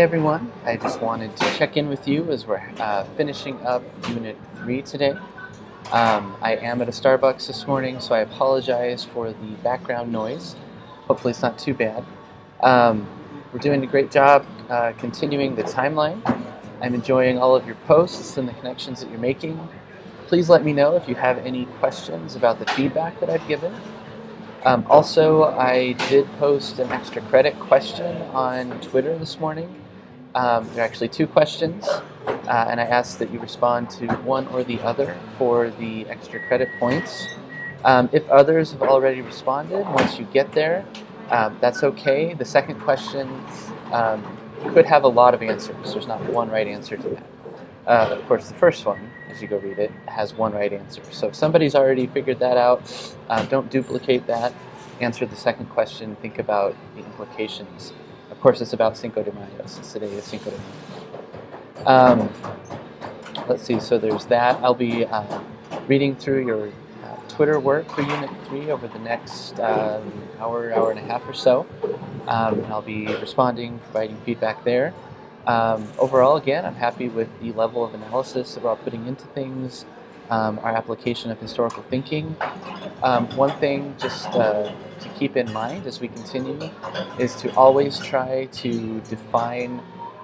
Hey everyone, I just wanted to check in with you as we're finishing up Unit 3 today. I am at a Starbucks this morning, so I apologize for the background noise. Hopefully it's not too bad. We're doing a great job continuing the timeline. I'm enjoying all of your posts and the connections that you're making. Please let me know if you have any questions about the feedback that I've given. Also, I did post an extra credit question on Twitter this morning. There are actually two questions, and I ask that you respond to one or the other for the extra credit points. If others have already responded, once you get there, that's okay. The second question could have a lot of answers. There's not one right answer to that. Of course, the first one, as you go read it, has one right answer. So if somebody's already figured that out, don't duplicate that. Answer the second question. Think about the implications. Of course, it's about Cinco de Mayo, since today is Cinco de Mayo. Let's see, so there's that. I'll be reading through your Twitter work for Unit 3 over the next hour and a half or so. And I'll be responding, providing feedback there. Overall, again, I'm happy with the level of analysis that we're all putting into things, our application of historical thinking. One thing just to keep in mind as we continue is to always try to define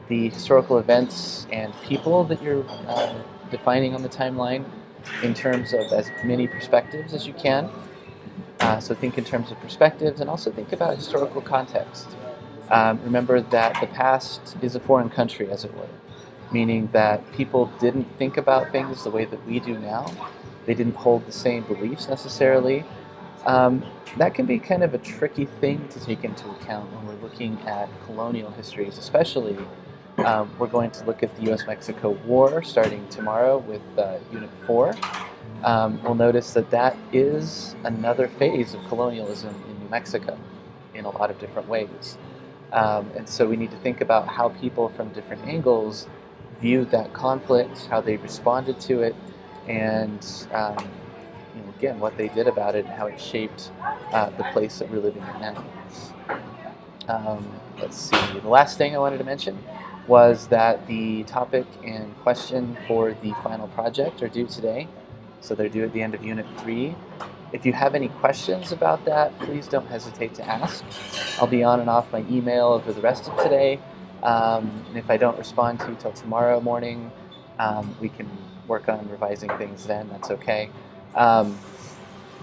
the historical events and people that you're defining on the timeline in terms of as many perspectives as you can. So think in terms of perspectives and also think about historical context. Remember that the past is a foreign country, as it were, meaning that people didn't think about things the way that we do now. They didn't hold the same beliefs necessarily. That can be kind of a tricky thing to take into account when we're looking at colonial histories, especially we're going to look at the U.S.-Mexico War starting tomorrow with Unit 4. We'll notice that that is another phase of colonialism in New Mexico in a lot of different ways. And so we need to think about how people from different angles viewed that conflict, how they responded to it, and again, what they did about it and how it shaped the place that we're living in now. Let's see, the last thing I wanted to mention was that the topic and question for the final project are due today. So they're due at the end of Unit 3. If you have any questions about that, please don't hesitate to ask. I'll be on and off my email over the rest of today. And if I don't respond to you till tomorrow morning, we can work on revising things then. That's okay.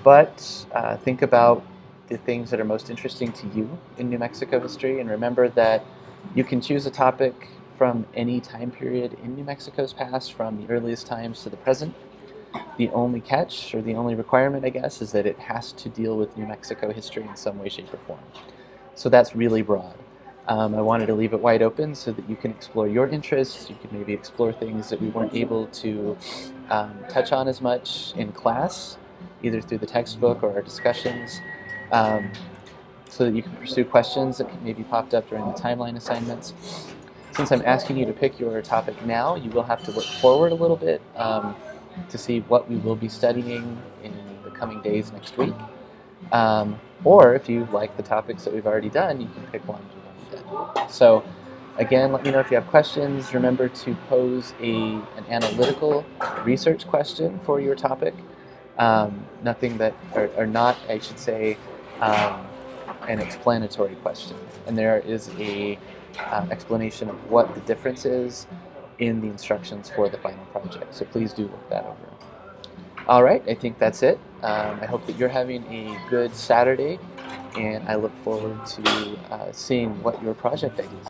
But think about the things that are most interesting to you in New Mexico history, and remember that you can choose a topic from any time period in New Mexico's past, from the earliest times to the present. The only catch, or the only requirement, I guess, is that it has to deal with New Mexico history in some way, shape, or form. So that's really broad. I wanted to leave it wide open so that you can explore your interests. You can maybe explore things that we weren't able to touch on as much in class, either through the textbook or our discussions, so that you can pursue questions that maybe popped up during the timeline assignments. Since I'm asking you to pick your topic now, you will have to look forward a little bit to see what we will be studying in the coming days next week. Or if you like the topics that we've already done, you can pick one we've already done. So again, let me know if you have questions. Remember to pose an analytical research question for your topic. Nothing that, or not, I should say, an explanatory question. And there is a explanation of what the difference is in the instructions for the final project. So please do look that over. All right, I think that's it. I hope that you're having a good Saturday, and I look forward to seeing what your project ideas are.